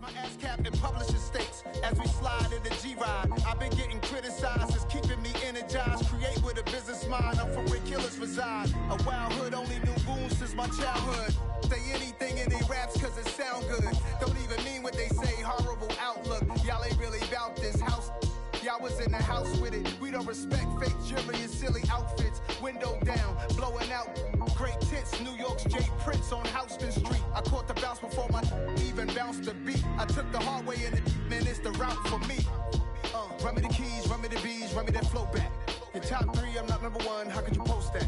My ass cap in publishing states as we slide in the G-Ride. I've been getting criticized, it's keeping me energized. Create with a business mind, I'm from where killers reside. A wild hood, only knew goons since my childhood. Say anything in they raps cause it sound good. Don't even mean what they say, horrible outlook. Y'all ain't really about this house. Y'all was in the house with it. We don't respect fake jewelry and silly outfits. Window down, blowing out great tits. New York's J. Prince on Houston Street. I caught the bounce before my even bounced the beat. I took the hard way in it, man, it's the route for me. Run me the keys, run me the bees, run me that flow back. Your top three, I'm not number one, how could you post that?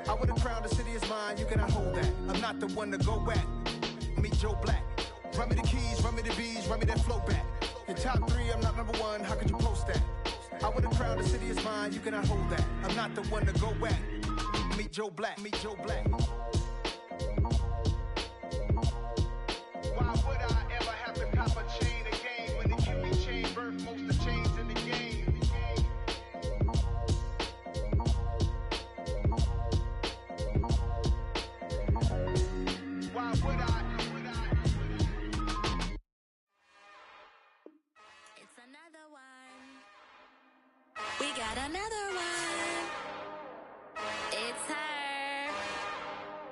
I would've crowned the city is mine, you cannot hold that. I'm not the one to go at. Meet Joe Black. Run me the keys, run me the bees, run me that flow back. Your top three, I'm not number one, how could you post that? I would've crowned the city is mine, you cannot hold that. I'm not the one to go at. Meet Joe Black, meet Joe Black. Why would I ever have to cop a chain again when the QB chain birthed most of the chains in the game? Why would I? It's another one. We got another one. It's her.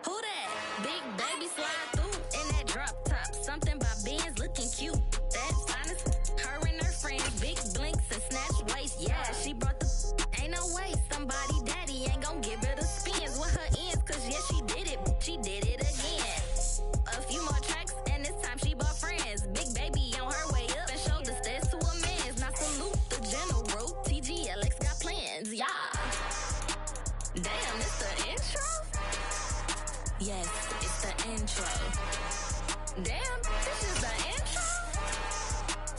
Who that? Big baby slide through in that drop top. Something by Benz looking cute. That's honest. Her and her friends, big blinks and snatch waist. Yeah, she brought the. Ain't no way somebody daddy ain't gon' give her the spins with her ends. Cause yeah, she did it. She did it again. A few more tracks and this time she bought friends. Big baby on her way up and showed the stairs to a man's. Now salute the general. TGLX got plans. Yeah. Damn, it's the intro? Yes, it's the intro. Damn, this is the intro?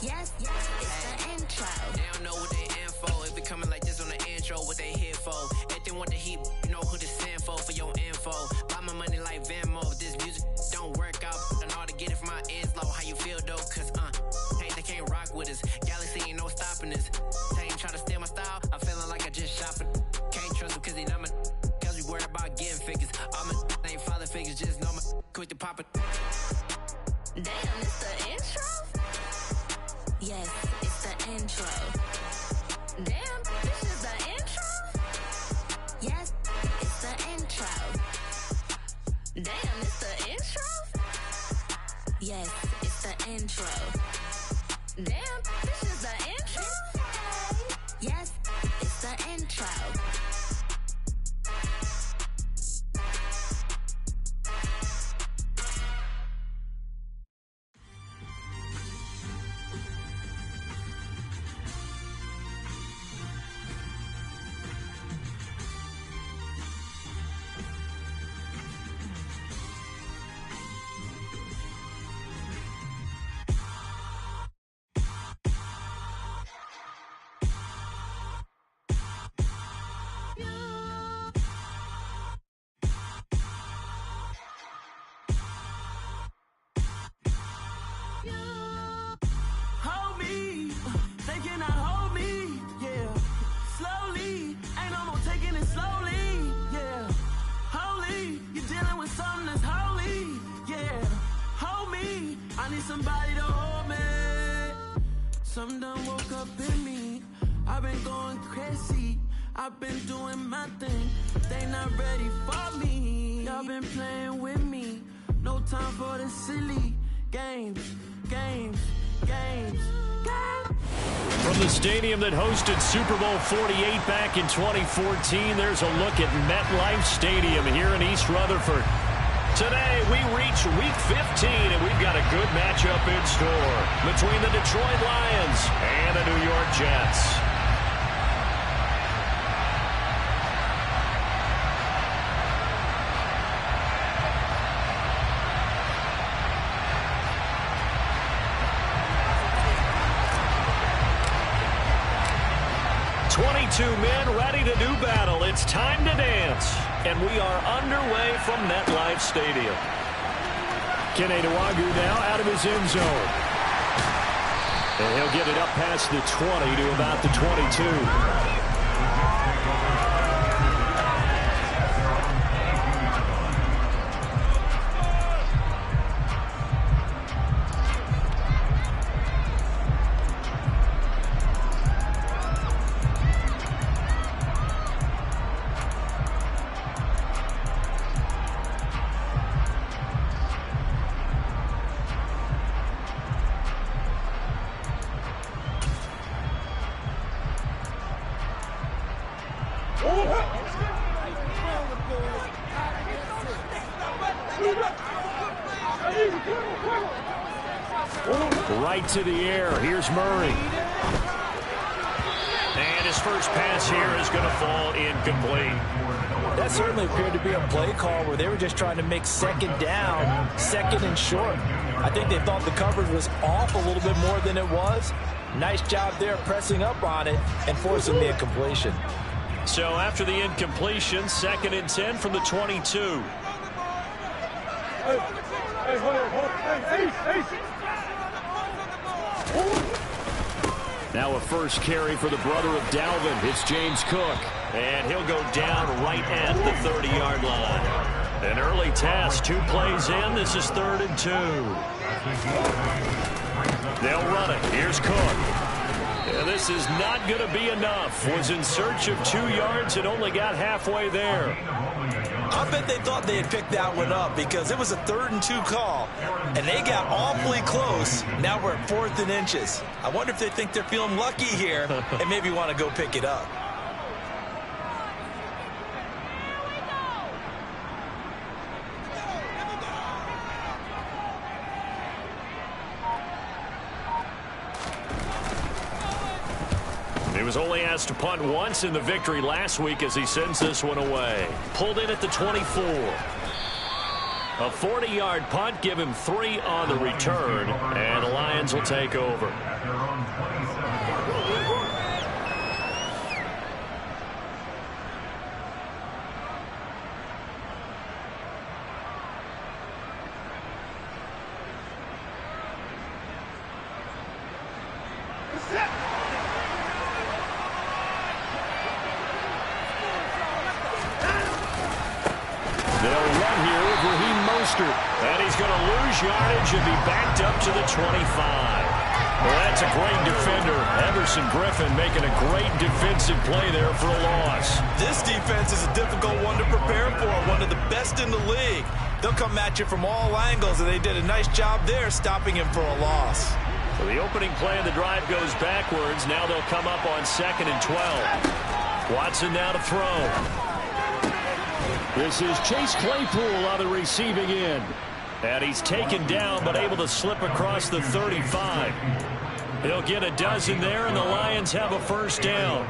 Yes, it's the intro. They don't know what they in for. It be coming like this on the intro, what they here for. If they want the heat, you know who to send for your info. Buy my money like Venmo. If this music don't work out, I know how to get it from my ends low. How you feel though? Cause hey, they can't rock with us. Galaxy ain't no stopping us. They ain't try to steal my style. I'm feeling like I just shopping. Can't trust them cause they not my. Cause we worried about getting figures. All my ain't father figures, just know my quick to pop it. Damn, it's the intro? Yes, it's the intro. Damn, this is the intro? Yes, it's the intro. Damn, it's the intro? Yes, it's the intro. Damn, this is the intro? Yes, it's the intro. Hold me, they cannot hold me, yeah. Slowly, ain't no more taking it slowly, yeah. Holy, you're dealing with something that's holy, yeah. Hold me, I need somebody to hold me. Something done woke up in me, I've been going crazy. I've been doing my thing, they not ready for me. Y'all been playing with me, no time for the silly games. From the stadium that hosted Super Bowl 48 back in 2014, there's a look at MetLife Stadium here in East Rutherford. Today, we reach Week 15, and we've got a good matchup in store between the Detroit Lions and the New York Jets. Two men ready to do battle. It's time to dance. And we are underway from MetLife Stadium. Kene Nwangwu now out of his end zone. And he'll get it up past the 20 to about the 22. Right to the air. Here's Murray. And his first pass here is going to fall incomplete. That certainly appeared to be a play call where they were just trying to make second down, second and short. I think they thought the coverage was off a little bit more than it was. Nice job there pressing up on it and forcing the incompletion. So after the incompletion, 2nd and 10 from the 22. Now a first carry for the brother of Dalvin. It's James Cook. And he'll go down right at the 30-yard line. An early task, 2 plays in. This is 3rd and 2. They'll run it. Here's Cook. And this is not going to be enough. Was in search of 2 yards and only got halfway there. I bet they thought they had picked that one up because it was a 3rd and 2 call, and they got awfully close. Now we're at 4th and inches. I wonder if they think they're feeling lucky here and maybe want to go pick it up. He was only asked to punt once in the victory last week as he sends this one away. Pulled in at the 24. A 40-yard punt, give him 3 on the return, and the Lions will take over. And he's going to lose yardage and be backed up to the 25. Well, that's a great defender. Everson Griffin making a great defensive play there for a loss. This defense is a difficult one to prepare for, one of the best in the league. They'll come at you from all angles, and they did a nice job there stopping him for a loss. So the opening play of the drive goes backwards. Now they'll come up on 2nd and 12. Watson now to throw. This is Chase Claypool on the receiving end. And he's taken down but able to slip across the 35. He'll get a dozen there, and the Lions have a first down.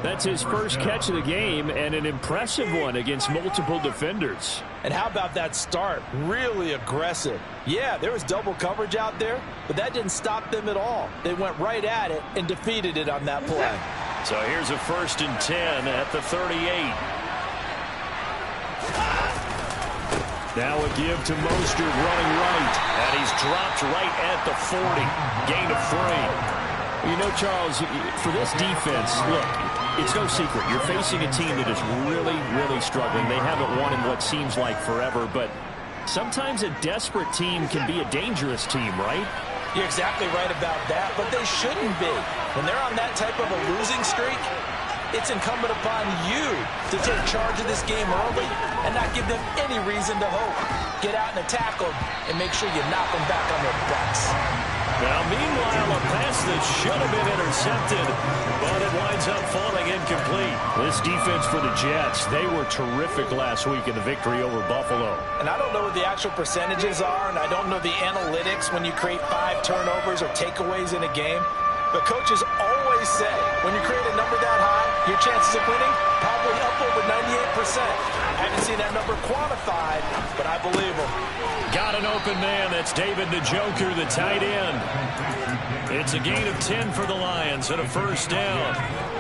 That's his first catch of the game, and an impressive one against multiple defenders. And how about that start? Really aggressive. Yeah, there was double coverage out there, but that didn't stop them at all. They went right at it and defeated it on that play. So here's a 1st and 10 at the 38. Now a give to Mostert running right, and he's dropped right at the 40. Gain of 3. You know, Charles, for this defense, look, it's no secret. You're facing a team that is really, really struggling. They haven't won in what seems like forever, but sometimes a desperate team can be a dangerous team, right? You're exactly right about that, but they shouldn't be. When they're on that type of a losing streak, it's incumbent upon you to take charge of this game early and not give them any reason to hope. Get out and attack them and make sure you knock them back on their butts. Now, meanwhile, a pass that should have been intercepted, but it winds up falling incomplete. This defense for the Jets, they were terrific last week in the victory over Buffalo. And I don't know what the actual percentages are, and I don't know the analytics when you create 5 turnovers or takeaways in a game. But coaches always say, when you create a number that high, your chances of winning probably up over 98%. I haven't seen that number quantified, but I believe them. Got an open man. That's David Njoku, the tight end. It's a gain of 10 for the Lions and a first down.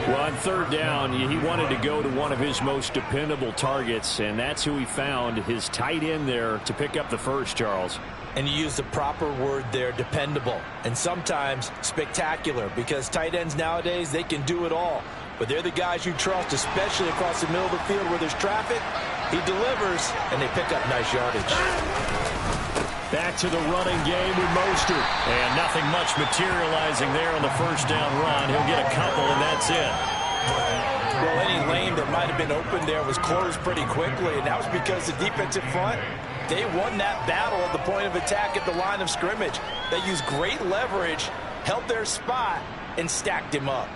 Well, on 3rd down, he wanted to go to one of his most dependable targets, and that's who he found, his tight end there, to pick up the first, Charles. And you use the proper word there, dependable, and sometimes spectacular, because tight ends nowadays, they can do it all. But they're the guys you trust, especially across the middle of the field where there's traffic. He delivers, and they pick up nice yardage. Back to the running game with Mostert. And nothing much materializing there on the first down run. He'll get a couple, and that's it. Well, any lane that might have been open there was closed pretty quickly, and that was because the defensive front, they won that battle at the point of attack at the line of scrimmage. They used great leverage, held their spot, and stacked him up.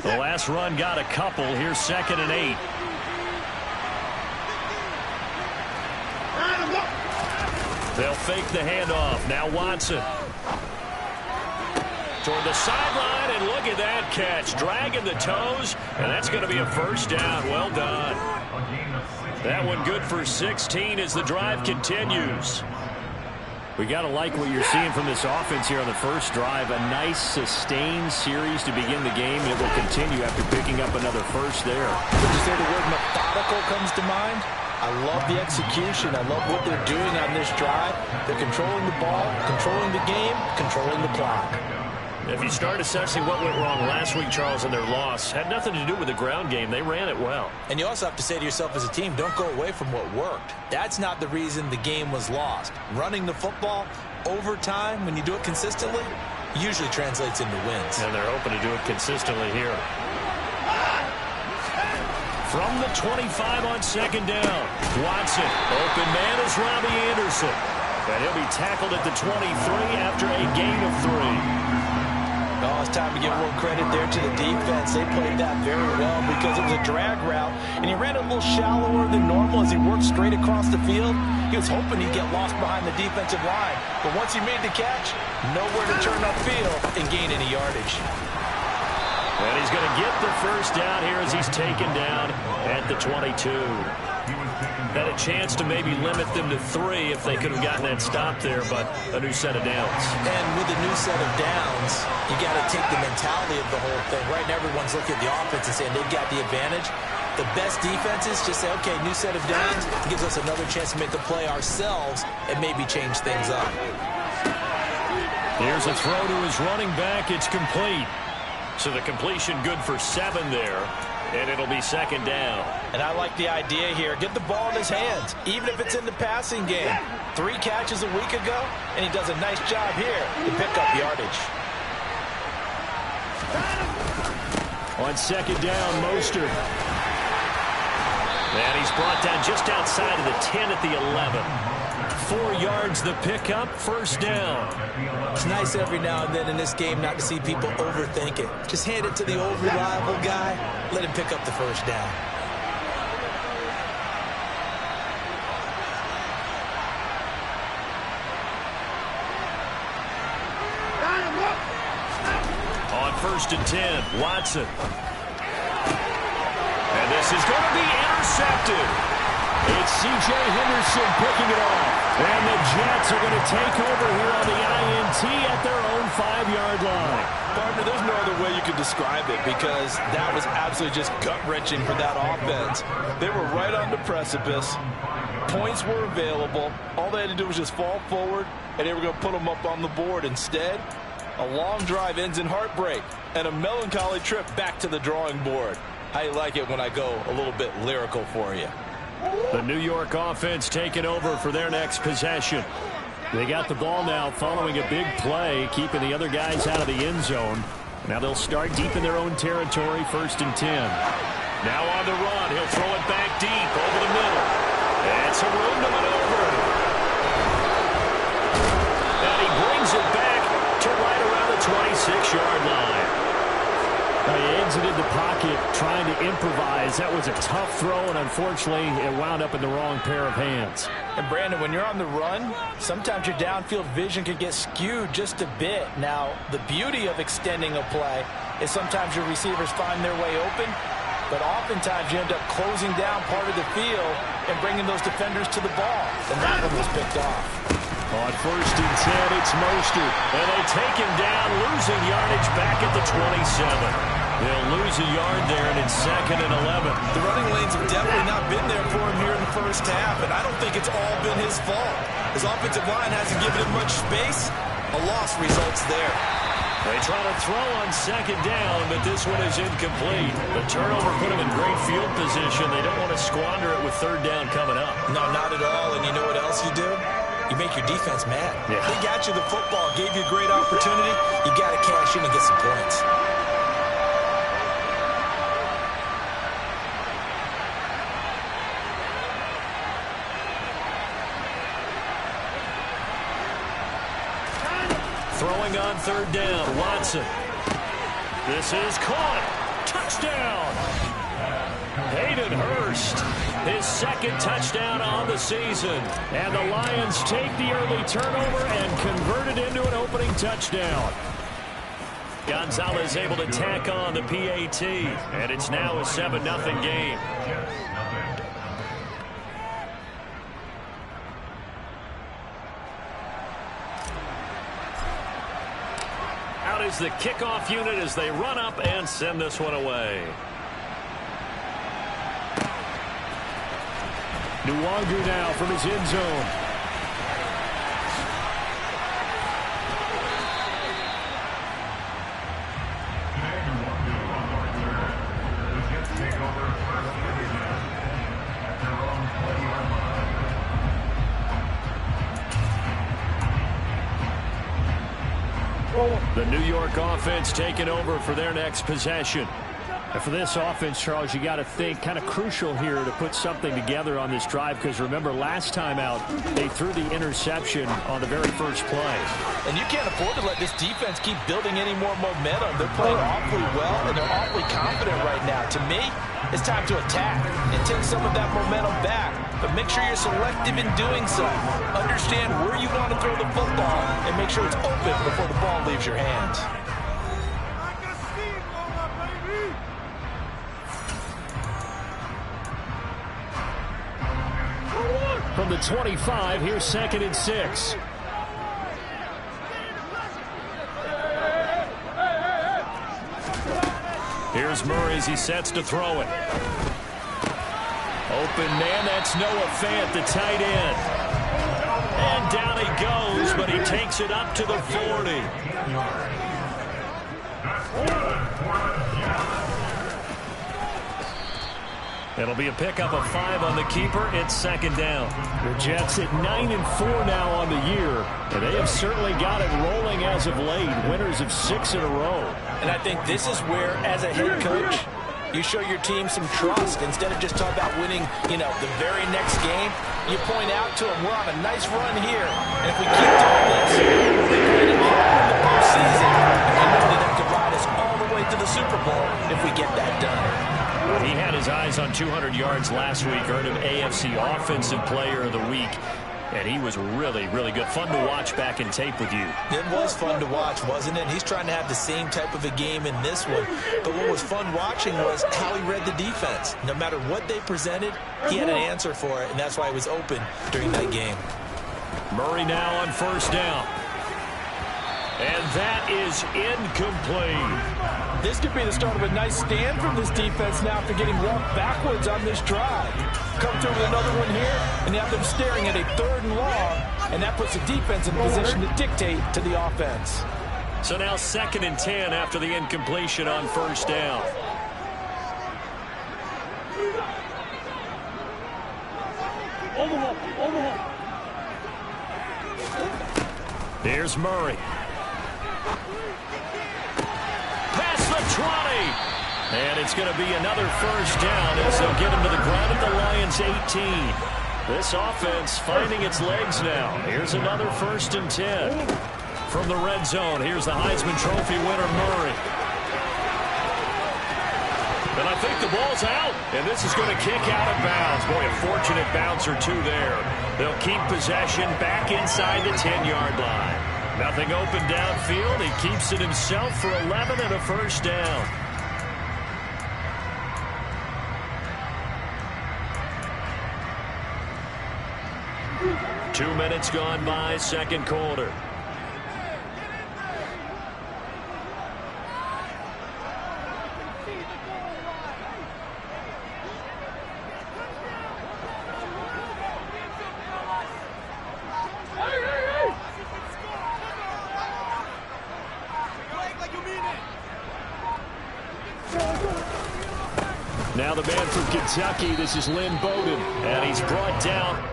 The last run got a couple. Here's 2nd and 8. They'll fake the handoff. Now Watson. Toward the sideline, and look at that catch. Dragging the toes, and that's going to be a first down. Well done. That one good for 16 as the drive continues. We got to like what you're seeing from this offense here on the first drive. A nice, sustained series to begin the game, and it will continue after picking up another first there. Would you say the word methodical comes to mind? I love the execution. I love what they're doing on this drive. They're controlling the ball, controlling the game, controlling the clock. If you start assessing what went wrong last week, Charles, in their loss, had nothing to do with the ground game. They ran it well. And you also have to say to yourself as a team, don't go away from what worked. That's not the reason the game was lost. Running the football over time, when you do it consistently, usually translates into wins. And they're hoping to do it consistently here. From the 25 on 2nd down, Watson. Open man is Robbie Anderson. And he'll be tackled at the 23 after a gain of 3. Oh, it's time to give a little credit there to the defense. They played that very well because it was a drag route, and he ran a little shallower than normal as he worked straight across the field. He was hoping he'd get lost behind the defensive line, but once he made the catch, nowhere to turn upfield and gain any yardage. And he's going to get the first down here as he's taken down at the 22. Had a chance to maybe limit them to 3 if they could have gotten that stop there, but a new set of downs. And with a new set of downs, you got to take the mentality of the whole thing. Right now, everyone's looking at the offense and saying they've got the advantage. The best defenses just say, okay, new set of downs. It gives us another chance to make a play ourselves and maybe change things up. Here's a throw to his running back. It's complete. So the completion good for 7 there. And it'll be 2nd down. And I like the idea here. Get the ball in his hands, even if it's in the passing game. 3 catches a week ago, and he does a nice job here to pick up yardage. On 2nd down, Mostert. And he's brought down just outside of the 10 at the 11. 4 yards the pickup, first down. It's nice every now and then in this game not to see people overthink it. Just hand it to the old reliable guy. Let him pick up the first down. On 1st and 10, Watson. And this is going to be intercepted. It's C.J. Henderson picking it off. And the Jets are going to take over here on the INT at their own 5-yard line. Partner, there's no other way you could describe it because that was absolutely just gut-wrenching for that offense. They were right on the precipice. Points were available. All they had to do was just fall forward, and they were going to put them up on the board. Instead, a long drive ends in heartbreak and a melancholy trip back to the drawing board. How you like it when I go a little bit lyrical for you? The New York offense taking over for their next possession. They got the ball now following a big play, keeping the other guys out of the end zone. Now they'll start deep in their own territory, 1st and 10. Now on the run, he'll throw it back deep over the middle. And some room to maneuver. And he brings it back to right around the 26-yard line. Now he exited the pocket trying to improvise. That was a tough throw, and unfortunately, it wound up in the wrong pair of hands. And Brandon, when you're on the run, sometimes your downfield vision can get skewed just a bit. Now, the beauty of extending a play is sometimes your receivers find their way open, but oftentimes you end up closing down part of the field and bringing those defenders to the ball. And that one was picked off. On 1st and 10, it's Mostert. And they take him down, losing yardage back at the 27. They'll lose a yard there, and it's 2nd and 11. The running lanes have definitely not been there for him here in the first half, and I don't think it's all been his fault. His offensive line hasn't given him much space. A loss results there. They try to throw on 2nd down, but this one is incomplete. The turnover put them in great field position. They don't want to squander it with 3rd down coming up. No, not at all, and you know what else you do? You make your defense mad. Yeah. They got you the football, gave you a great opportunity. You got to cash in and get some points. Throwing on 3rd down, Watson. This is caught. Touchdown! Hayden Hurst, his second touchdown on the season. And the Lions take the early turnover and convert it into an opening touchdown. Gonzalez able to tack on the PAT, and it's now a 7-0 game. Out is the kickoff unit as they run up and send this one away. Nwangu now from his end zone. The New York offense taking over for their next possession. And for this offense, Charles, you got to think kind of crucial here to put something together on this drive, because remember last time out they threw the interception on the very first play. And you can't afford to let this defense keep building any more momentum. They're playing awfully well, and they're awfully confident right now. To me, it's time to attack and take some of that momentum back. But make sure you're selective in doing so. Understand where you want to throw the football and make sure it's open before the ball leaves your hands. From the 25, here's 2nd and 6. Here's Murray as he sets to throw it. Open man, that's Noah Fant, the tight end. And down he goes, but he takes it up to the 40. It'll be a pickup of 5 on the keeper. It's 2nd down. The Jets at 9-4 now on the year, and they have certainly got it rolling as of late. Winners of 6 in a row. And I think this is where, as a head coach, you show your team some trust. Instead of just talking about winning, the very next game, you point out to them, we're on a nice run here. And if we keep doing this, we'll be playing hard in the postseason. And we know that they can ride us all the way to the Super Bowl if we get that done. He had his eyes on 200 yards last week, earned him AFC Offensive Player of the Week, and he was really, really good. Fun to watch back in tape with you. It was fun to watch, wasn't it? He's trying to have the same type of a game in this one, but what was fun watching was how he read the defense. No matter what they presented, he had an answer for it, and that's why he was open during that game. Murray now on 1st down. And that is incomplete. This could be the start of a nice stand from this defense now after getting walked backwards on this drive. Come through with another one here, and you have them staring at a 3rd and long, and that puts the defense in a position to dictate to the offense. So now 2nd and 10 after the incompletion on 1st down. Here's Murray. Past the 20. And it's going to be another 1st down as they'll get him to the ground at the Lions' 18. This offense finding its legs now. Here's another 1st and 10. From the red zone, here's the Heisman Trophy winner, Murray. And I think the ball's out, and this is going to kick out of bounds. Boy, a fortunate bounce or two there. They'll keep possession back inside the 10-yard line. Nothing open downfield. He keeps it himself for 11 and a 1st down. Two minutes gone by, 2nd quarter. Now the man from Kentucky, this is Lynn Bowden, and he's brought down.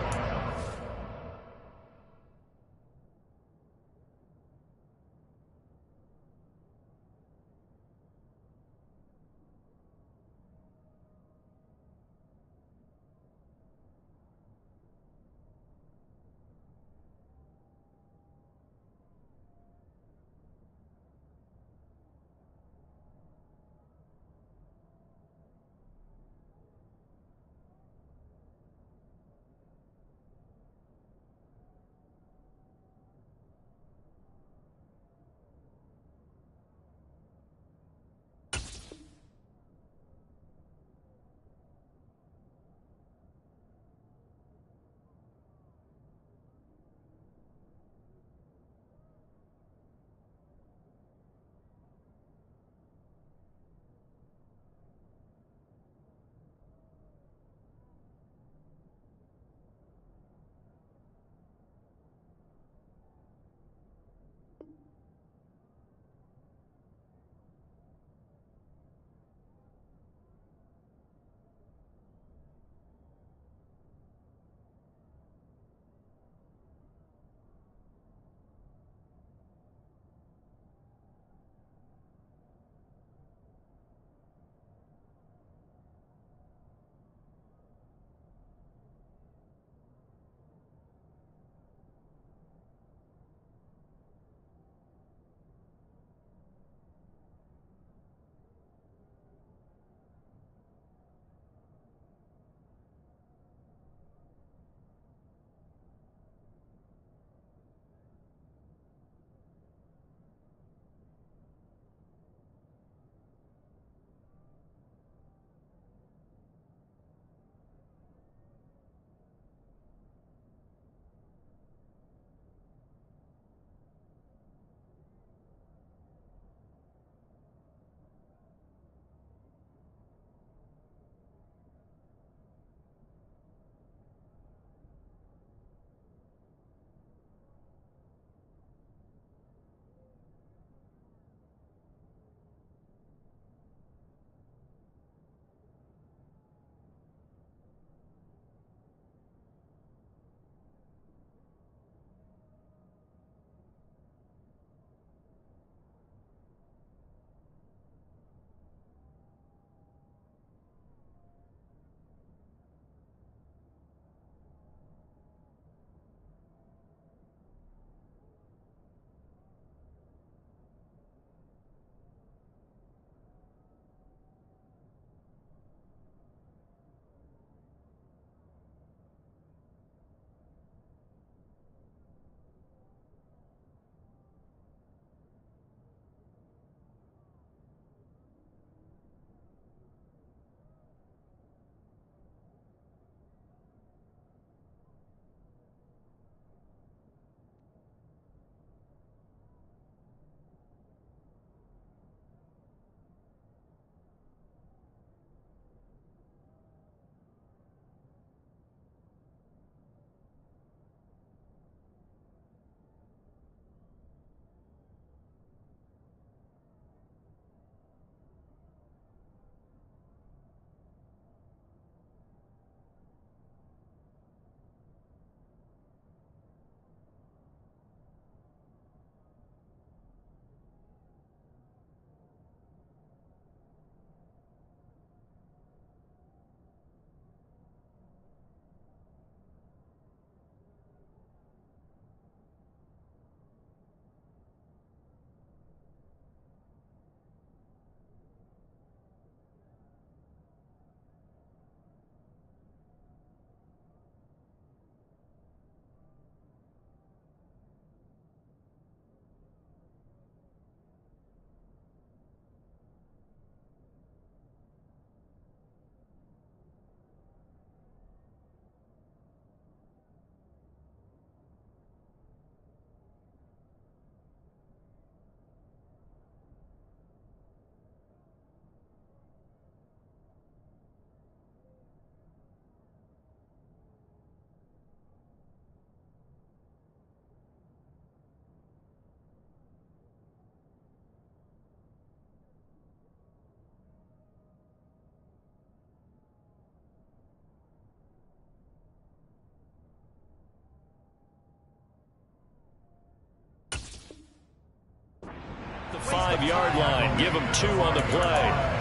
5-yard line. Give them 2 on the play.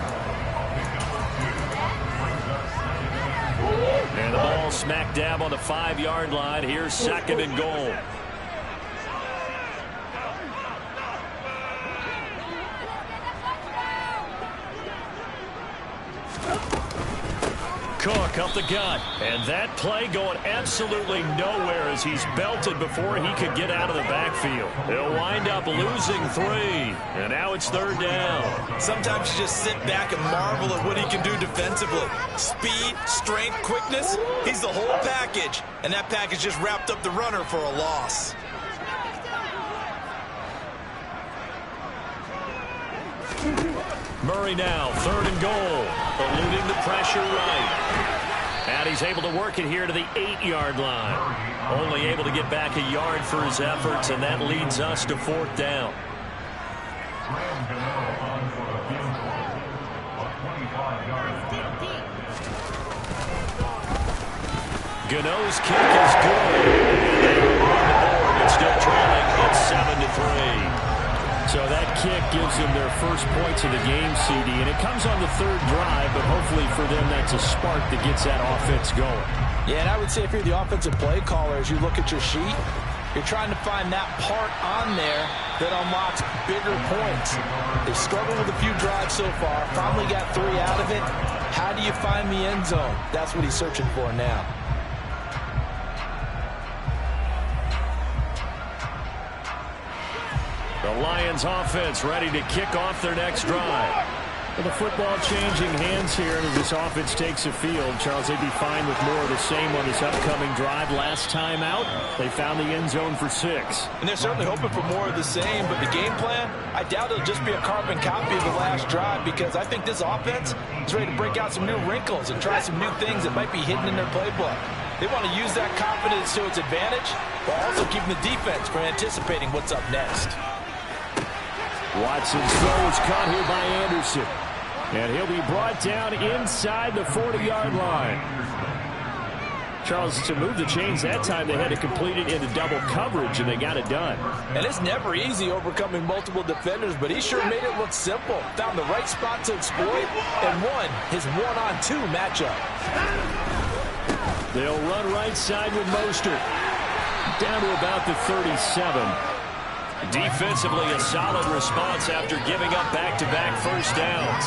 And the ball smack dab on the 5-yard line. Here's 2nd and goal. Cook up the gut. And that play going absolutely nowhere as he's belted before he could get out of the backfield. He'll wind up losing 3. And now it's 3rd down. Sometimes you just sit back and marvel at what he can do defensively. Speed, strength, quickness. He's the whole package. And that package just wrapped up the runner for a loss. Murray now, 3rd and goal. Eluding the pressure right. And he's able to work it here to the 8-yard line. Only able to get back a yard for his efforts, and that leads us to 4th down. Gano's kick is good. They are on the board and still trailing at 7-3. So that kick gives them their first points of the game, CD, and it comes on the 3rd drive, but hopefully for them that's a spark that gets that offense going. Yeah, and I would say if you're the offensive play caller, as you look at your sheet, you're trying to find that part on there that unlocks bigger points. They've struggled with a few drives so far, finally got 3 out of it. How do you find the end zone? That's what he's searching for now. The Lions offense ready to kick off their next drive. Well, the football changing hands here as this offense takes the field. Charles, they'd be fine with more of the same on this upcoming drive. Last time out, they found the end zone for 6. And they're certainly hoping for more of the same, but the game plan, I doubt it'll just be a carbon copy of the last drive, because I think this offense is ready to break out some new wrinkles and try some new things that might be hidden in their playbook. They want to use that confidence to its advantage, while also keeping the defense from anticipating what's up next. Watson's throw is caught here by Anderson. And he'll be brought down inside the 40-yard line. Charles, to move the chains that time, they had to complete it into double coverage, and they got it done. And it's never easy overcoming multiple defenders, but he sure made it look simple. Found the right spot to exploit and won his 1-on-2 matchup. They'll run right side with Mostert. Down to about the 37. Defensively, a solid response after giving up back-to-back first downs.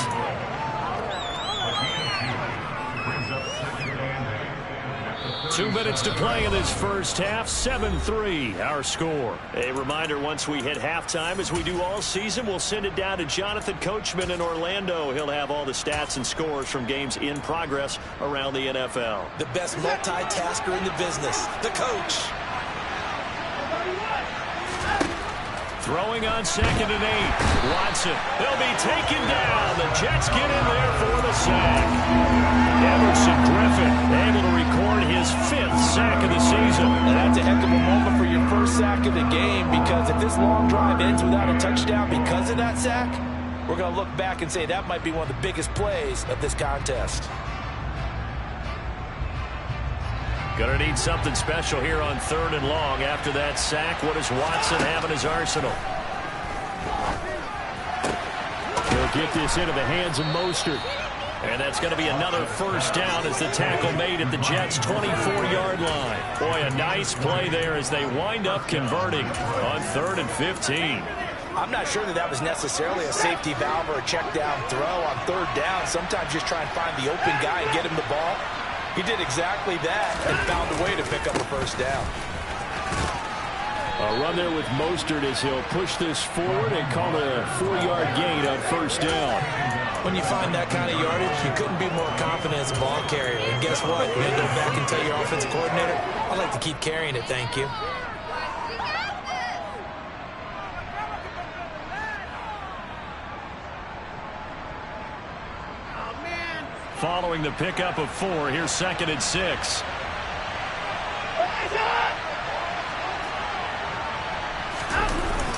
Two minutes to play in this first half. 7-3, our score. A reminder, once we hit halftime, as we do all season, we'll send it down to Jonathan Coachman in Orlando. He'll have all the stats and scores from games in progress around the NFL. The best multitasker in the business, the coach. Throwing on 2nd and 8. Watson, they'll be taken down. The Jets get in there for the sack. Emerson Griffin able to record his 5th sack of the season. And that's a heck of a moment for your first sack of the game, because if this long drive ends without a touchdown because of that sack, we're going to look back and say that might be one of the biggest plays of this contest. Going to need something special here on 3rd and long. After that sack, what does Watson have in his arsenal? He'll get this into the hands of Mostert. And that's going to be another first down as the tackle made at the Jets' 24-yard line. Boy, a nice play there as they wind up converting on 3rd and 15. I'm not sure that was necessarily a safety valve or a check down throw on 3rd down. Sometimes just try and find the open guy and get him the ball. He did exactly that and found a way to pick up a first down. A run there with Mostert as he'll push this forward and call it a 4-yard gain on first down. When you find that kind of yardage, you couldn't be more confident as a ball carrier. And guess what? You're going to go back and tell your offensive coordinator, I'd like to keep carrying it, thank you. Following the pickup of 4, here's 2nd and 6.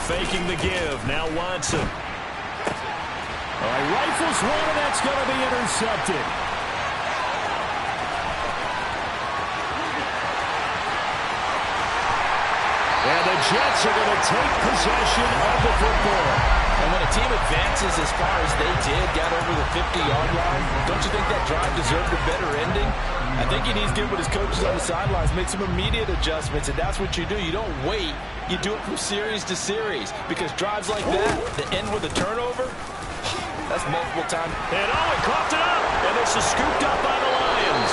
Faking the give, now Watson. All right, rifles one, and that's going to be intercepted. And the Jets are going to take possession of the football. And when a team advances as far as they did, got over the 50-yard line, don't you think that drive deserved a better ending? I think he needs to get with his coaches on the sidelines, make some immediate adjustments, and that's what you do. You don't wait. You do it from series to series, because drives like that end with a turnover, that's multiple times. And Owen coughed it up, and this is scooped up by the Lions.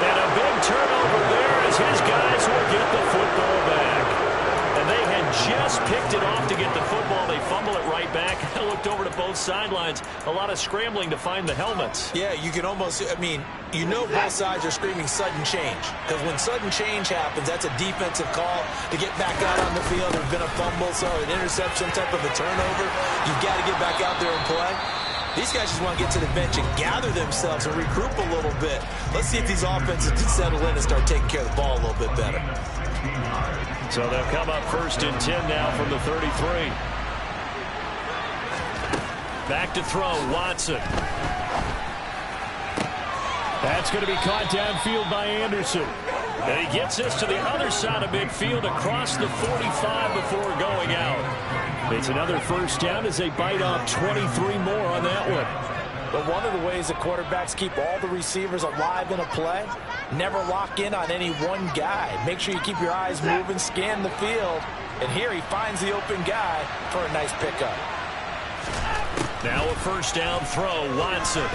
And a big turnover there as his guys will get the football back. And they had just picked it off to get the football. They fumble it right back. I looked over to both sidelines. A lot of scrambling to find the helmets. Yeah, you can almost, you know both sides are screaming sudden change. Because when sudden change happens, that's a defensive call to get back out on the field. There's been a fumble, so an interception, some type of a turnover. You've got to get back out there and play. These guys just want to get to the bench and gather themselves and regroup a little bit. Let's see if these offenses can settle in and start taking care of the ball a little bit better. So they'll come up 1st and 10 now from the 33. Back to throw, Watson. That's going to be caught downfield by Anderson. And he gets this to the other side of midfield across the 45 before going out. It's another first down as they bite off 23 more on that one. But one of the ways the quarterbacks keep all the receivers alive in a play, never lock in on any one guy. Make sure you keep your eyes moving, scan the field. And here he finds the open guy for a nice pickup. Now a first down throw, Watson.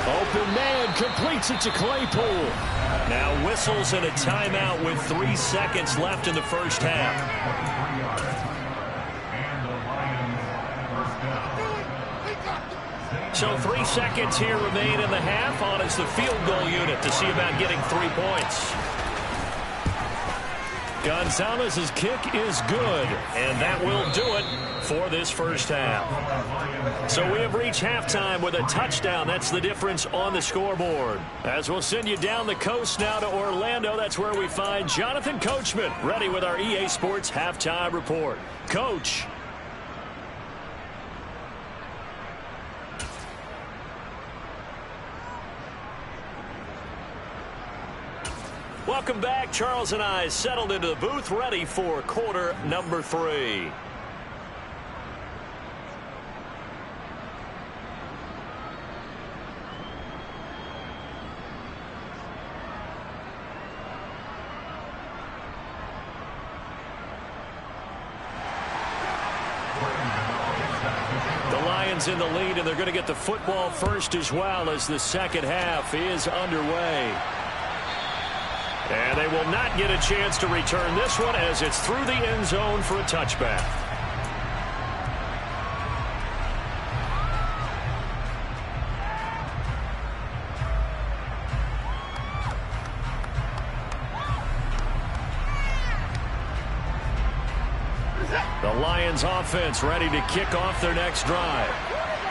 Open man, completes it to Claypool. Now whistles and a timeout with 3 seconds left in the first half. So 3 seconds here remain in the half on as the field goal unit to see about getting 3 points. Gonzalez's kick is good, and that will do it for this first half. So we have reached halftime with a touchdown. That's the difference on the scoreboard. As we'll send you down the coast now to Orlando, that's where we find Jonathan Coachman ready with our EA Sports Halftime Report. Coach. Welcome back. Charles and I settled into the booth, ready for quarter number 3. The Lions in the lead, and they're going to get the football first as well as the second half is underway. And they will not get a chance to return this one as it's through the end zone for a touchback. The Lions offense ready to kick off their next drive.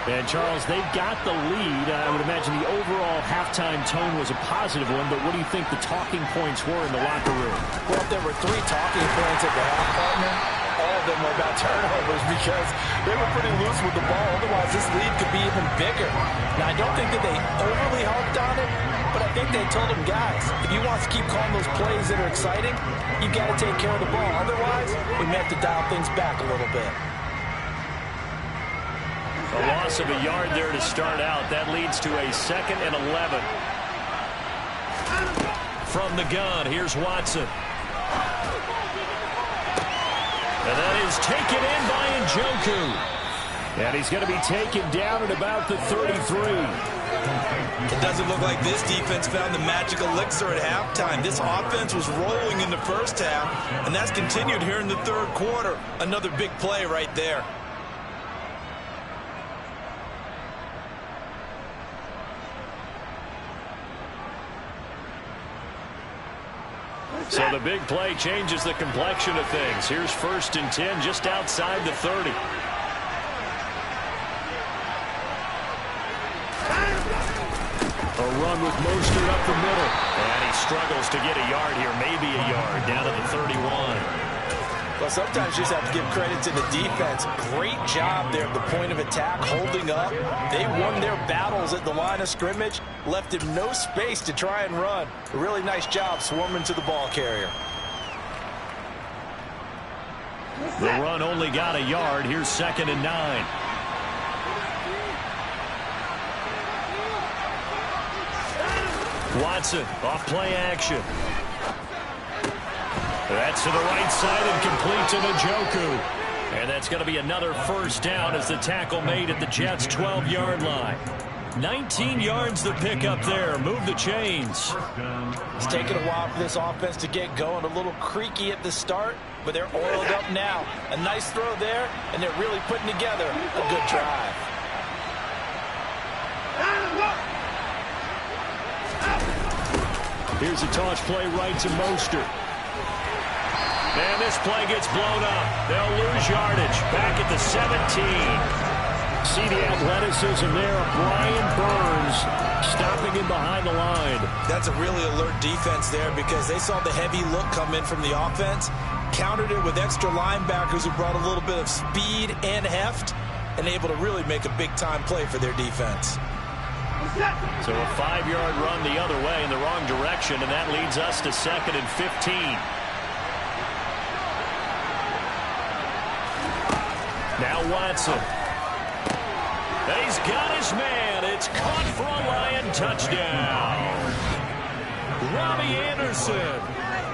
And, Charles, they've got the lead. I would imagine the overall halftime tone was a positive one, but what do you think the talking points were in the locker room? Well, if there were 3 talking points at the half, partner, all of them were about turnovers because they were pretty loose with the ball. Otherwise, this lead could be even bigger. Now, I don't think that they overly harped on it, but I think they told them, guys, if you want to keep calling those plays that are exciting, you've got to take care of the ball. Otherwise, we may have to dial things back a little bit. A loss of a yard there to start out. That leads to a 2nd and 11. From the gun, here's Watson. And that is taken in by Njoku. And he's going to be taken down at about the 33. It doesn't look like this defense found the magic elixir at halftime. This offense was rolling in the first half, and that's continued here in the third quarter. Another big play right there. So the big play changes the complexion of things. Here's 1st and 10 just outside the 30. A run with Mostert up the middle. And he struggles to get a yard here, maybe a yard, down to the 31. Well, sometimes you just have to give credit to the defense. Great job there at the point of attack, holding up. They won their battles at the line of scrimmage, left him no space to try and run. A really nice job swarming to the ball carrier. The run only got a yard. Here's 2nd and 9. Watson off play action. That's to the right side and complete to Njoku. And that's going to be another first down as the tackle made at the Jets' 12-yard line. 19 yards to pick up there. Move the chains. It's taken a while for this offense to get going. A little creaky at the start, but they're oiled up now. A nice throw there, and they're really putting together a good drive. Here's a toss play right to Mostert. And this play gets blown up. They'll lose yardage. Back at the 17. See the athleticism there of Brian Burns stopping him behind the line. That's a really alert defense there because they saw the heavy look come in from the offense, countered it with extra linebackers who brought a little bit of speed and heft, and able to really make a big-time play for their defense. So a 5-yard run the other way in the wrong direction, and that leads us to 2nd and 15. Now Watson. He's got his man. It's caught for a Lion touchdown. Robbie Anderson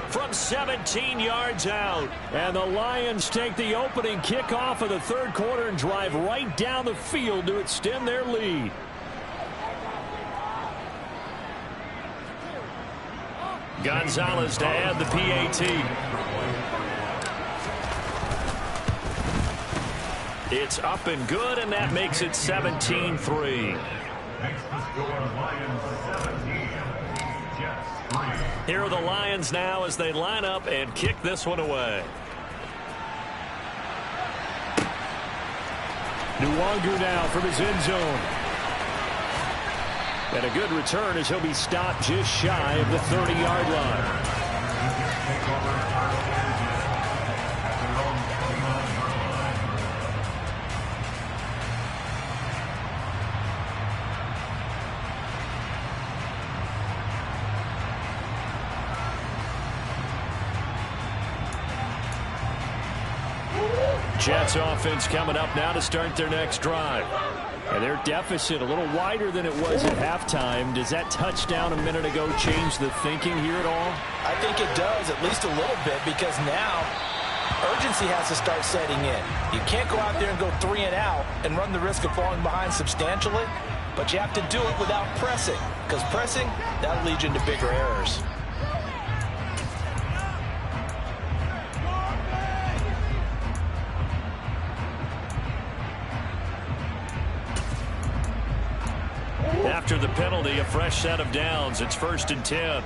from 17 yards out. And the Lions take the opening kickoff of the third quarter and drive right down the field to extend their lead. Gonzalez to add the PAT. It's up and good, and that makes it 17-3. Here are the Lions now as they line up and kick this one away. Nwangu now from his end zone. And a good return as he'll be stopped just shy of the 30-yard line. Jets offense coming up now to start their next drive. And their deficit a little wider than it was at halftime. Does that touchdown a minute ago change the thinking here at all? I think it does, at least a little bit, because now urgency has to start setting in. You can't go out there and go 3 and out and run the risk of falling behind substantially, but you have to do it without pressing, because pressing, that'll lead you into bigger errors. After the penalty, a fresh set of downs. It's 1st and 10.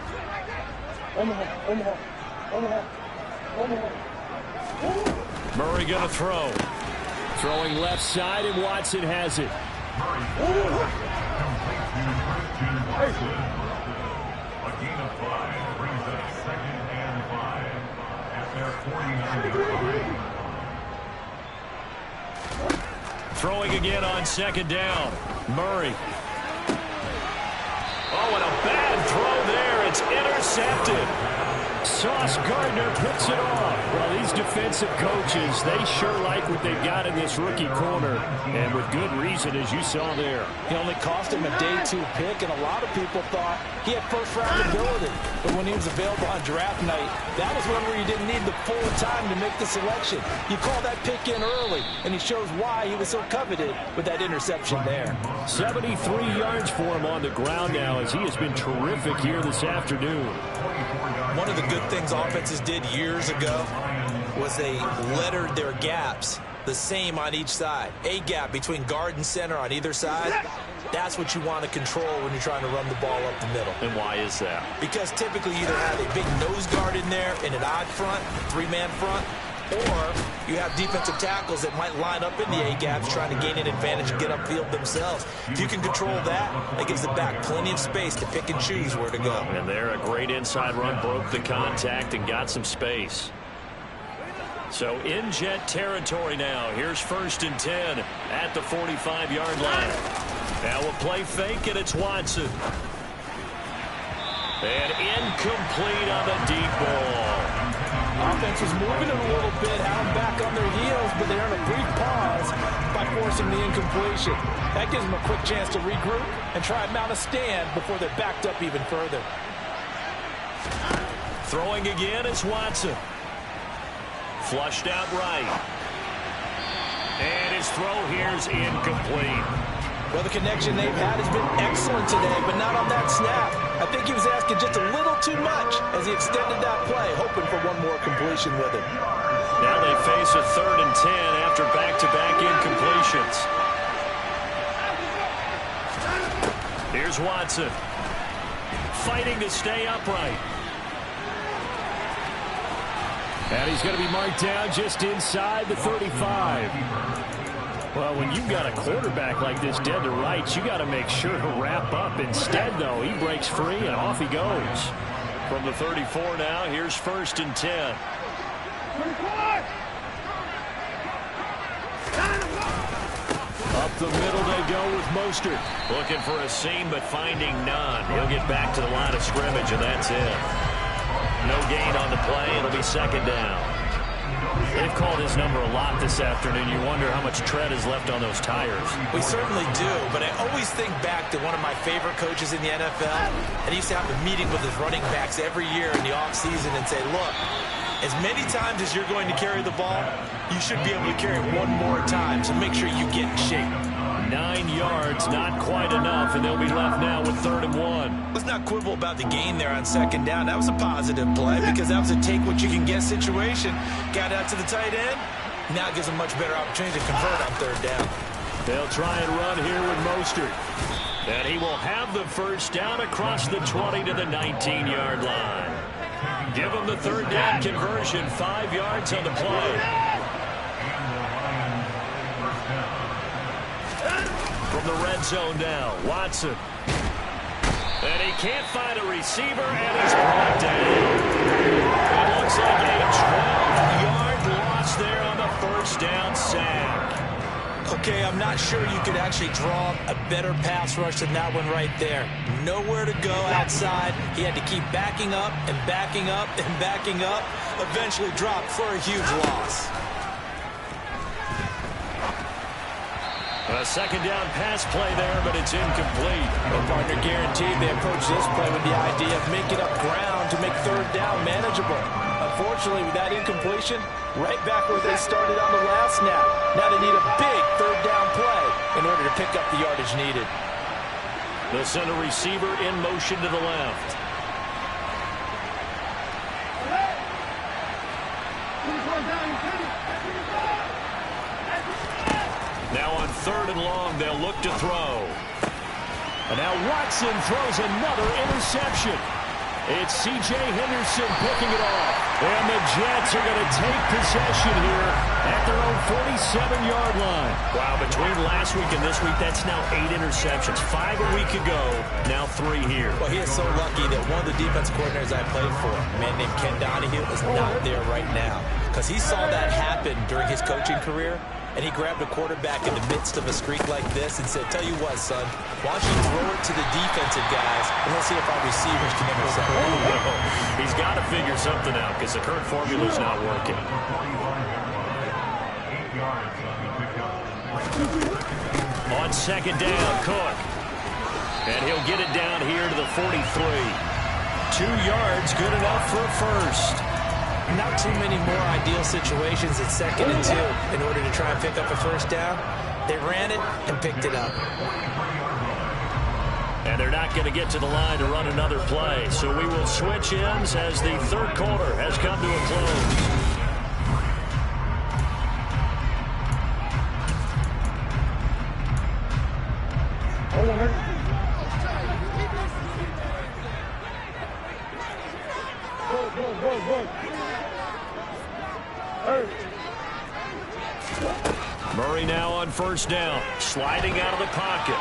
Murray going to throw. Throwing left side, and Watson has it. Throwing again on 2nd down. Murray. Oh, and a bad throw there. It's intercepted. Sauce Gardner picks it off. Well, these defensive coaches, they sure like what they've got in this rookie corner, and with good reason, as you saw there. He only cost him a day 2 pick, and a lot of people thought he had first-round ability. But when he was available on draft night, that was one where you didn't need the full time to make the selection. You call that pick in early, and he shows why he was so coveted with that interception there. 73 yards for him on the ground now, as he has been terrific here this afternoon. One of the good things offenses did years ago was they lettered their gaps the same on each side. A gap between guard and center on either side. That's what you want to control when you're trying to run the ball up the middle. And why is that? Because typically you either have a big nose guard in there in an odd front, 3-man front, or you have defensive tackles that might line up in the A-gaps trying to gain an advantage and get upfield themselves. If you can control that, that gives the back plenty of space to pick and choose where to go. And there, a great inside run, broke the contact and got some space. So in Jet territory now. Here's 1st and 10 at the 45-yard line. Now a play fake, and it's Watson. And incomplete on the deep ball. Offense was moving it a little bit, had them back on their heels, but they earned a brief pause by forcing the incompletion. That gives them a quick chance to regroup and try and mount a stand before they're backed up even further. Throwing again is Watson. Flushed out right. And his throw here is incomplete. Well, the connection they've had has been excellent today, but not on that snap. I think he was asking just a little too much as he extended that play, hoping for one more completion with it. Now they face a 3rd and 10 after back-to-back incompletions. Here's Watson. Fighting to stay upright. And he's going to be marked down just inside the 35. Well, when you've got a quarterback like this dead to rights, you got to make sure to wrap up. Instead, though, he breaks free and off he goes. From the 34 now, here's 1st and 10. Up the middle they go with Mostert. Looking for a seam, but finding none. He'll get back to the line of scrimmage, and that's it. No gain on the play. It'll be 2nd down. They've called his number a lot this afternoon. You wonder how much tread is left on those tires. We certainly do, but I always think back to one of my favorite coaches in the NFL, and he used to have a meeting with his running backs every year in the offseason and say, look, as many times as you're going to carry the ball, you should be able to carry it one more time, so make sure you get in shape. 9 yards, not quite enough, and they'll be left now with 3rd and 1. Let's not quibble about the gain there on 2nd down. That was a positive play because that was a take-what-you-can-get situation. Got out to the tight end. Now it gives them much better opportunity to convert on 3rd down. They'll try and run here with Mostert. And he will have the 1st down across the 20 to the 19-yard line. Give him the 3rd down conversion, 5 yards on the play. From the red zone now, Watson. And he can't find a receiver, and he's brought down. It looks like a 12-yard loss there on the 1st down sack. Okay, I'm not sure you could actually draw a better pass rush than that one right there. Nowhere to go outside. He had to keep backing up and backing up and backing up. Eventually dropped for a huge loss. A 2nd down pass play there, but it's incomplete. The partner guaranteed they approach this play with the idea of making up ground to make 3rd down manageable. Unfortunately, with that incompletion, right back where they started on the last snap. Now they need a big 3rd down play in order to pick up the yardage needed. They'll send a receiver in motion to the left. Now on 3rd and long, they'll look to throw. And now Watson throws another interception. It's C.J. Henderson picking it off. And the Jets are going to take possession here at their own 47-yard line. Wow, between last week and this week, that's now 8 interceptions. 5 a week ago, now 3 here. Well, he is so lucky that one of the defensive coordinators I played for, a man named Ken Donahue, is not there right now. Because he saw that happen during his coaching career, and he grabbed a quarterback in the midst of a streak like this and said, tell you what, son, why don't you throw it to the defensive guys, and let's see if our receivers can intercept it. He's got to figure something out because the current formula's not working. On 2nd down, Cook. And he'll get it down here to the 43. 2 yards, good enough for a 1st. Not too many more ideal situations at 2nd and 2 in order to try and pick up a 1st down. They ran it and picked it up. And they're not going to get to the line to run another play. So we will switch ends as the 3rd quarter has come to a close. Murray now on 1st down, sliding out of the pocket.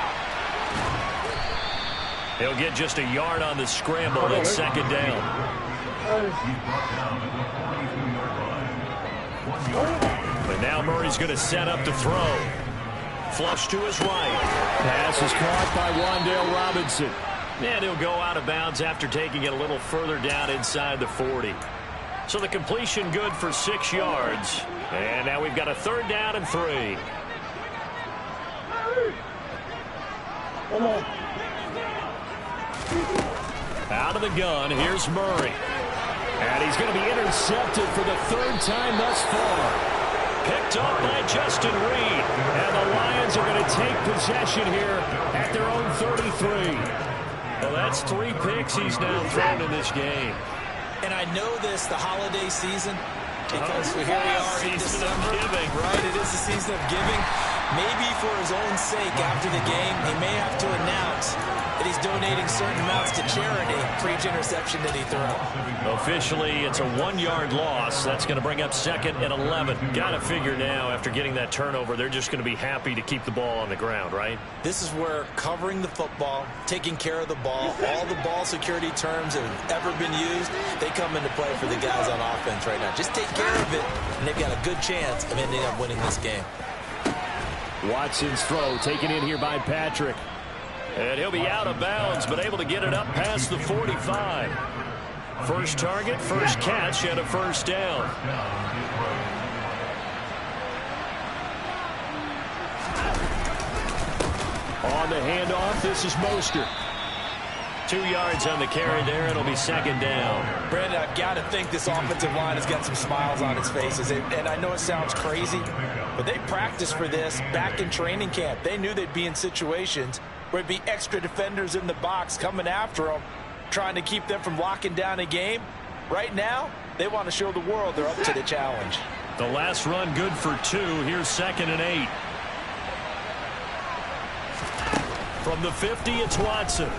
He'll get just a yard on the scramble at 2nd down. But now Murray's going to set up to throw. Flush to his right. Pass is caught by Wan'Dale Robinson. And he'll go out of bounds after taking it a little further down inside the 40. So the completion good for 6 yards. And now we've got a 3rd down and 3. Out of the gun, here's Murray. And he's going to be intercepted for the 3rd time thus far. Picked up by Justin Reed. And the Lions are going to take possession here at their own 33. Well, that's 3 picks he's now thrown in this game. And I know this, the holiday season, because here we are in December, right? It is the season of giving. Maybe for his own sake after the game, he may have to announce that he's donating certain amounts to charity for each interception that he throws. Officially, it's a 1-yard loss. That's going to bring up 2nd and 11. Got to figure now, after getting that turnover, they're just going to be happy to keep the ball on the ground, right? This is where covering the football, taking care of the ball, all the ball security terms that have ever been used, they come into play for the guys on offense right now. Just take care of it, and they've got a good chance of ending up winning this game. Watson's throw taken in here by Patrick. And he'll be out of bounds, but able to get it up past the 45. First target, first catch, and a 1st down. On the handoff, this is Mostert. 2 yards on the carry there. It'll be 2nd down. Brandon, I've got to think this offensive line has got some smiles on its faces. And I know it sounds crazy, but they practiced for this back in training camp. They knew they'd be in situations where it'd be extra defenders in the box coming after them, trying to keep them from locking down a game. Right now, they want to show the world they're up to the challenge. The last run good for 2. Here's 2nd and 8. From the 50, it's Watson.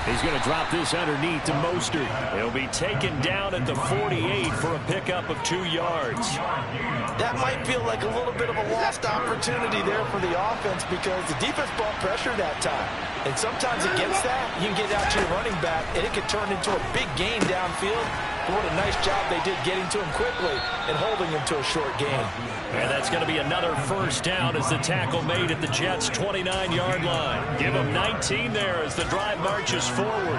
He's going to drop this underneath to Mostert. He'll be taken down at the 48 for a pickup of 2 yards. That might feel like a little bit of a lost opportunity there for the offense because the defense brought pressure that time. And sometimes against that, you can get out to your running back, and it can turn into a big gain downfield. But what a nice job they did getting to him quickly and holding him to a short gain. And that's going to be another 1st down as the tackle made at the Jets' 29-yard line. Give them 19 there as the drive marches forward.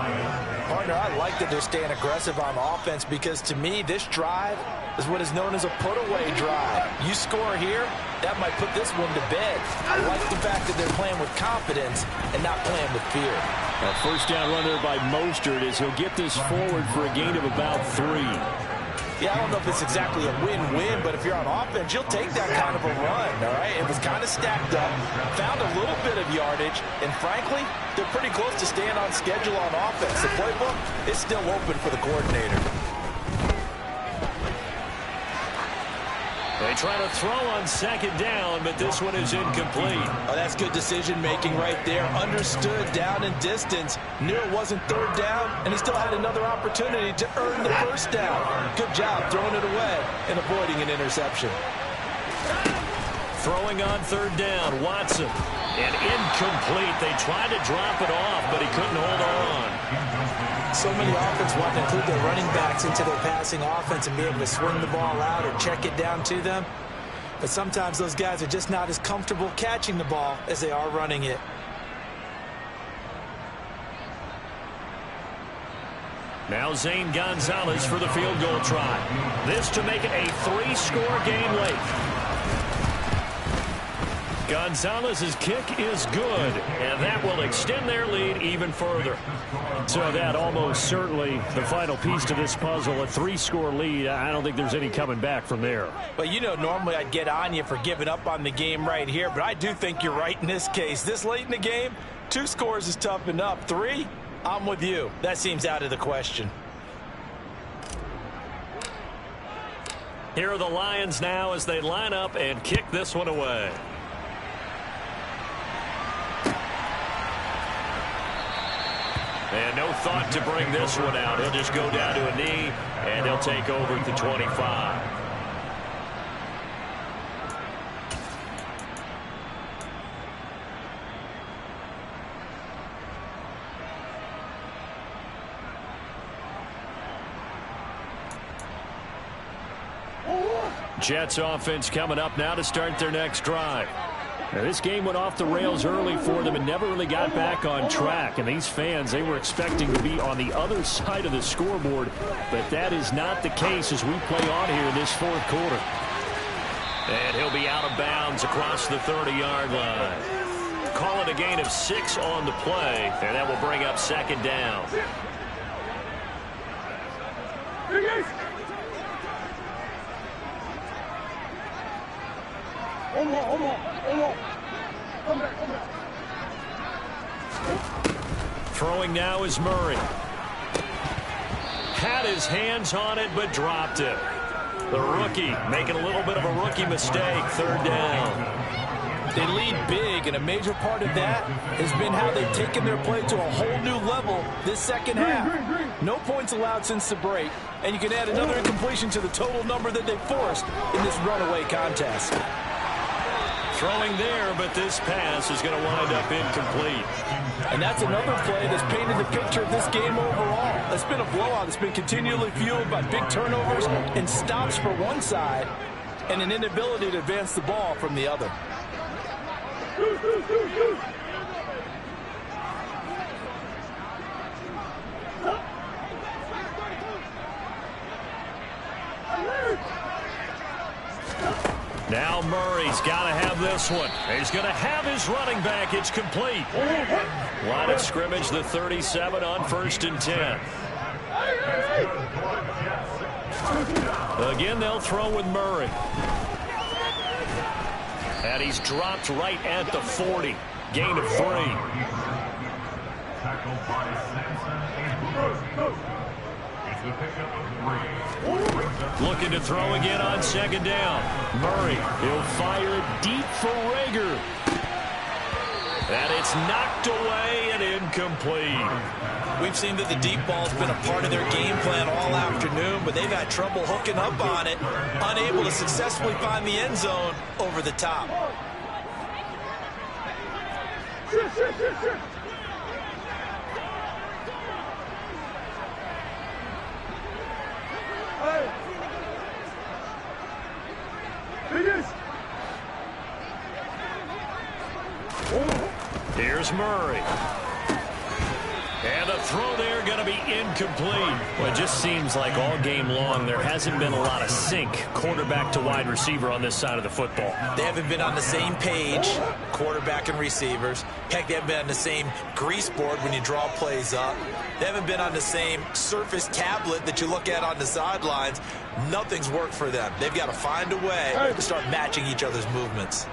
Partner, I like that they're staying aggressive on offense because to me, this drive is what is known as a put-away drive. You score here, that might put this one to bed. I like the fact that they're playing with confidence and not playing with fear. A 1st down run there by Mostert as he'll get this forward for a gain of about 3. Yeah, I don't know if it's exactly a win-win, but if you're on offense, you'll take that kind of a run, all right? It was kind of stacked up, found a little bit of yardage, and frankly, they're pretty close to staying on schedule on offense. The playbook is still open for the coordinator. They try to throw on 2nd down, but this one is incomplete. Oh, that's good decision-making right there. Understood down and distance. Knew it wasn't 3rd down, and he still had another opportunity to earn the 1st down. Good job throwing it away and avoiding an interception. Throwing on 3rd down, Watson. And incomplete. They tried to drop it off, but he couldn't hold on. So many offense want to include their running backs into their passing offense and be able to swing the ball out or check it down to them. But sometimes those guys are just not as comfortable catching the ball as they are running it. Now Zane Gonzalez for the field goal try. This to make it a 3-score game late. Gonzalez's kick is good, and that will extend their lead even further. So that almost certainly the final piece to this puzzle, a 3-score lead. I don't think there's any coming back from there. Well, you know, normally I'd get on you for giving up on the game right here, but I do think you're right in this case. This late in the game, 2 scores is tough enough. 3, I'm with you. That seems out of the question. Here are the Lions now as they line up and kick this one away. And no thought to bring this one out. He'll just go down to a knee, and he'll take over at the 25. Jets offense coming up now to start their next drive. Now, this game went off the rails early for them and never really got back on track. And these fans, they were expecting to be on the other side of the scoreboard. But that is not the case as we play on here in this fourth quarter. And he'll be out of bounds across the 30-yard line. Call it a gain of 6 on the play. And that will bring up second down. Throwing now is Murray. Had his hands on it, but dropped it. The rookie making a little bit of a rookie mistake. Third down. They lead big, and a major part of that has been how they've taken their play to a whole new level this second half. No points allowed since the break, and you can add another incompletion to the total number that they forced in this runaway contest. Throwing there, but this pass is going to wind up incomplete. And that's another play that's painted the picture of this game overall. It's been a blowout. It's been continually fueled by big turnovers and stops for one side and an inability to advance the ball from the other. Now Murray's got to have this one. He's going to have his running back. It's complete. Line of scrimmage, the 37 on 1st and 10. Again, they'll throw with Murray. And he's dropped right at the 40. Gain of 3. Looking to throw again on second down. Murray, he'll fire it deep for Rager. And it's knocked away and incomplete. We've seen that the deep ball's been a part of their game plan all afternoon, but they've had trouble hooking up on it, unable to successfully find the end zone over the top. Here's Murray. And the throw there going to be incomplete. Well, it just seems like all game long there hasn't been a lot of sync quarterback to wide receiver on this side of the football. They haven't been on the same page, quarterback and receivers. Heck, they haven't been on the same grease board when you draw plays up. They haven't been on the same surface tablet that you look at on the sidelines. Nothing's worked for them. They've got to find a way to start matching each other's movements.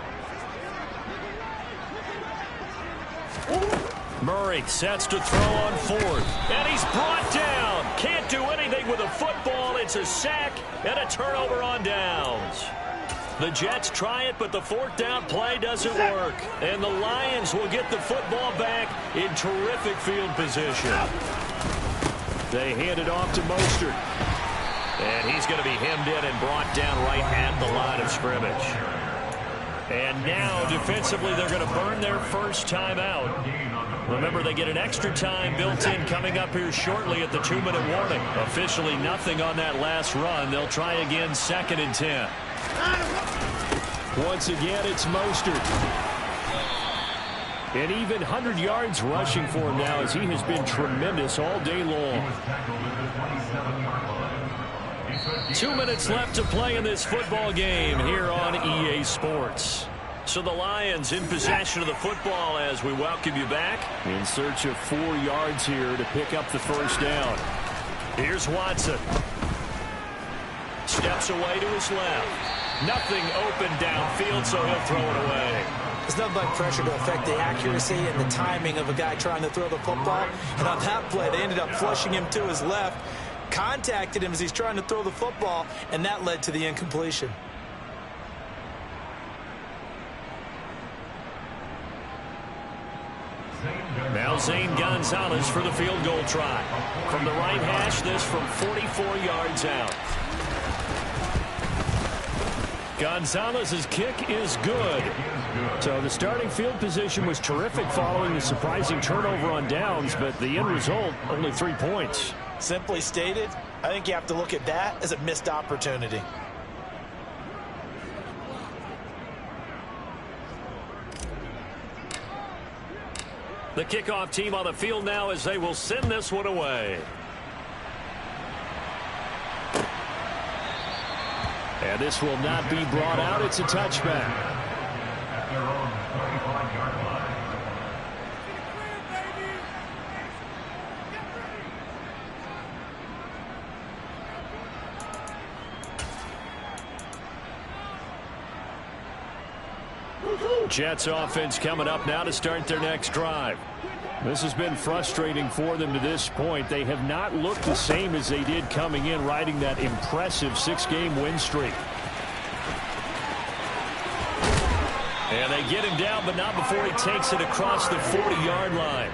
Murray sets to throw on 4th. And he's brought down. Can't do anything with a football. It's a sack and a turnover on downs. The Jets try it, but the 4th down play doesn't work. And the Lions will get the football back in terrific field position. They hand it off to Mostert. And he's going to be hemmed in and brought down right at the line of scrimmage. And now, defensively, they're going to burn their first time out. Remember, they get an extra time built in coming up here shortly at the 2-minute warning. Officially nothing on that last run. They'll try again 2nd and 10. Once again, it's Mostert. And even 100 yards rushing for him now as he has been tremendous all day long. 2 minutes left to play in this football game here on EA Sports. So the Lions in possession of the football as we welcome you back. In search of 4 yards here to pick up the first down. Here's Watson. Steps away to his left. Nothing open downfield, so he'll throw it away. There's nothing like pressure to affect the accuracy and the timing of a guy trying to throw the football. And on that play, they ended up flushing him to his left. Contacted him as he's trying to throw the football, and that led to the incompletion. Now Zane Gonzalez for the field goal try. From the right hash, this from 44 yards out. Gonzalez's kick is good. So the starting field position was terrific following the surprising turnover on downs, but the end result, only 3 points. Simply stated, I think you have to look at that as a missed opportunity. The kickoff team on the field now as they will send this one away. And this will not be brought out. It's a touchback. Jets offense coming up now to start their next drive. This has been frustrating for them to this point. They have not looked the same as they did coming in, riding that impressive 6-game win streak. And they get him down, but not before he takes it across the 40-yard line.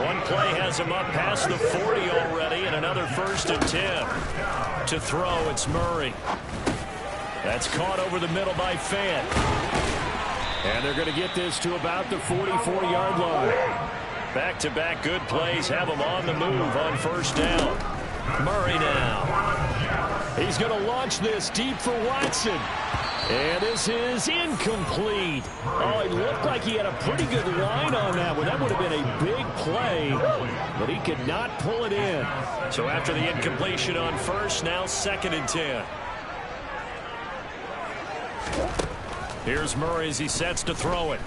One play has him up past the 40 already, and another 1st and 10. To throw, it's Murray. That's caught over the middle by Fant. And they're going to get this to about the 44-yard line. Back-to-back good plays have them on the move on 1st down. Murray now. He's going to launch this deep for Watson. And this is incomplete. Oh, it looked like he had a pretty good line on that one. That would have been a big play, but he could not pull it in. So after the incompletion on 1st, now 2nd and 10. Here's Murray as he sets to throw it.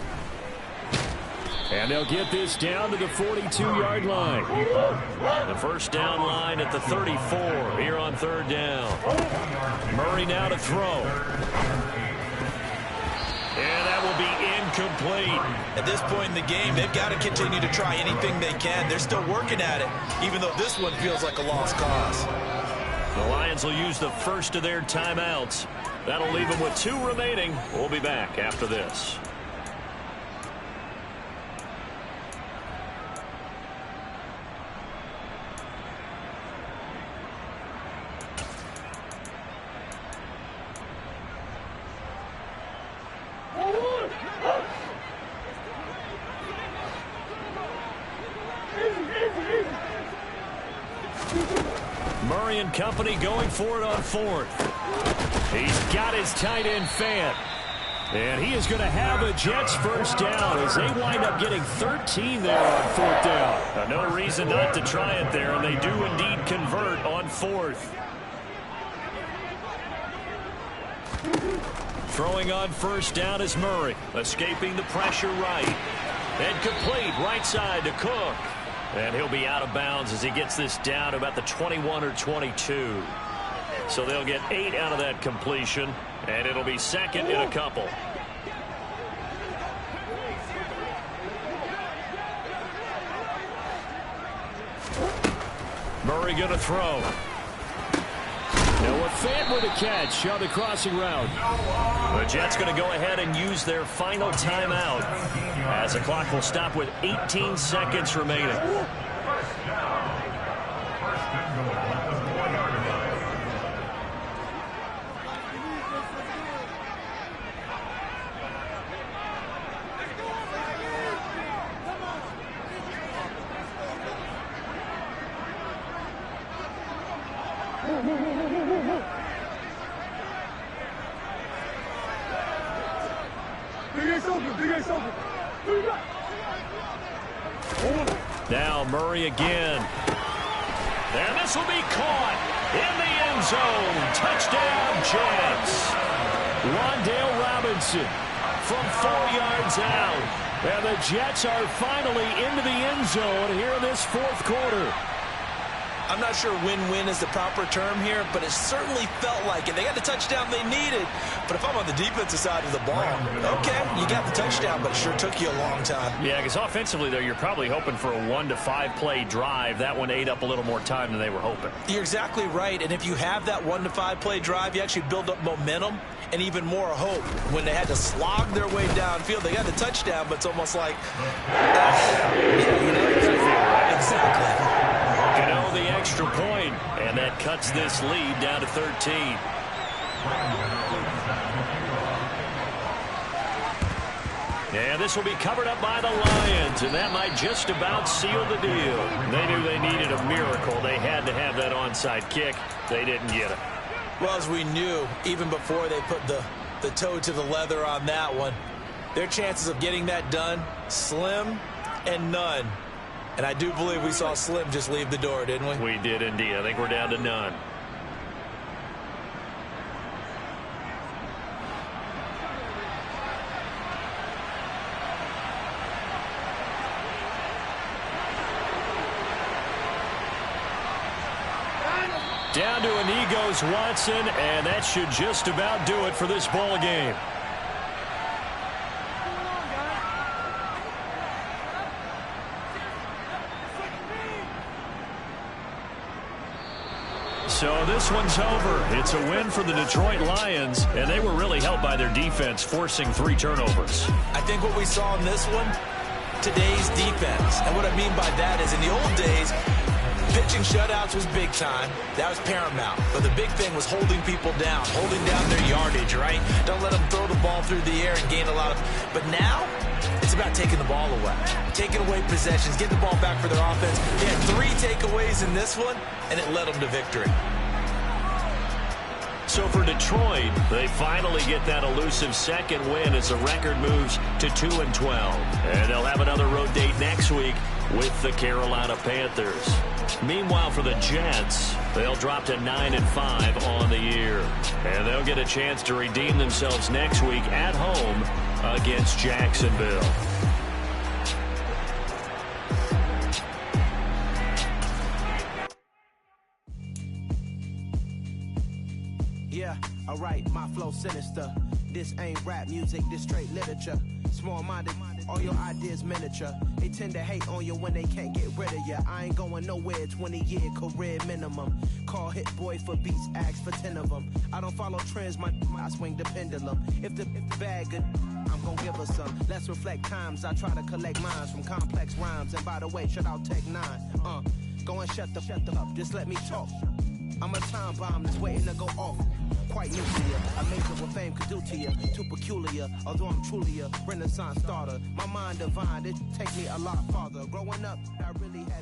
And they'll get this down to the 42-yard line. The 1st down line at the 34 here on 3rd down. Murray now to throw. And that will be incomplete. At this point in the game, they've got to continue to try anything they can. They're still working at it, even though this one feels like a lost cause. The Lions will use the first of their timeouts. That'll leave them with 2 remaining. We'll be back after this. Murray and company going for it on 4th. He's got his tight end Fant. And he is going to have a Jets 1st down as they wind up getting 13 there on 4th down. No reason not to try it there, and they do indeed convert on 4th. Throwing on 1st down is Murray, escaping the pressure right. And complete right side to Cook. And he'll be out of bounds as he gets this down to about the 21 or 22. So they'll get 8 out of that completion, and it'll be 2nd in a couple. Murray going to throw. Noah Fant with a catch on the crossing route. The Jets going to go ahead and use their final timeout as the clock will stop with 18 seconds remaining. Now Murray again. And this will be caught in the end zone. Touchdown, Jets. Wan'Dale Robinson from 4 yards out. And the Jets are finally into the end zone here in this 4th quarter. I'm not sure win-win is the proper term here, but it certainly felt like it. They got the touchdown they needed, but if I'm on the defensive side of the ball, okay, you got the touchdown, but it sure took you a long time. Yeah, because offensively, though, you're probably hoping for a 1 to 5 play drive. That one ate up a little more time than they were hoping. You're exactly right, and if you have that 1 to 5 play drive, you actually build up momentum and even more hope. When they had to slog their way downfield, they got the touchdown, but it's almost like, exactly. The extra point, and that cuts this lead down to 13. And this will be covered up by the Lions, and that might just about seal the deal. They knew they needed a miracle. They had to have that onside kick. They didn't get it. Well, as we knew, even before they put the toe to the leather on that one, their chances of getting that done, slim and none. And I do believe we saw Slim just leave the door, didn't we? We did indeed. I think we're down to none. Down to a knee goes Watson, and that should just about do it for this ball game. So this one's over. It's a win for the Detroit Lions, and they were really helped by their defense, forcing 3 turnovers. I think what we saw in this one, today's defense. And what I mean by that is in the old days, pitching shutouts was big time. That was paramount. But the big thing was holding people down, holding down their yardage, right? Don't let them throw the ball through the air and gain a lot of... But now, it's about taking the ball away. Taking away possessions, get the ball back for their offense. They had 3 takeaways in this one, and it led them to victory. So for Detroit, they finally get that elusive second win as the record moves to 2-12. And they'll have another road date next week with the Carolina Panthers. Meanwhile, for the Jets, they'll drop to 9-5 on the year. And they'll get a chance to redeem themselves next week at home against Jacksonville. Yeah, alright, my flow sinister. This ain't rap music, this straight literature. Small-minded, all your ideas miniature. They tend to hate on you when they can't get rid of you. I ain't going nowhere, 20-year career minimum. Call Hit Boy for beats, ask for 10 of them. I don't follow trends, I swing the pendulum. If the bag good, I'm gonna give her some. Let's reflect times, I try to collect minds from complex rhymes. And by the way, shout out Tech 9. Go and shut the up, just let me talk. I'm a time bomb that's waiting to go off. Quite nuclear, amazing what fame could do to you. Too peculiar, although I'm truly a Renaissance starter. My mind divine, it take me a lot farther. Growing up, I really had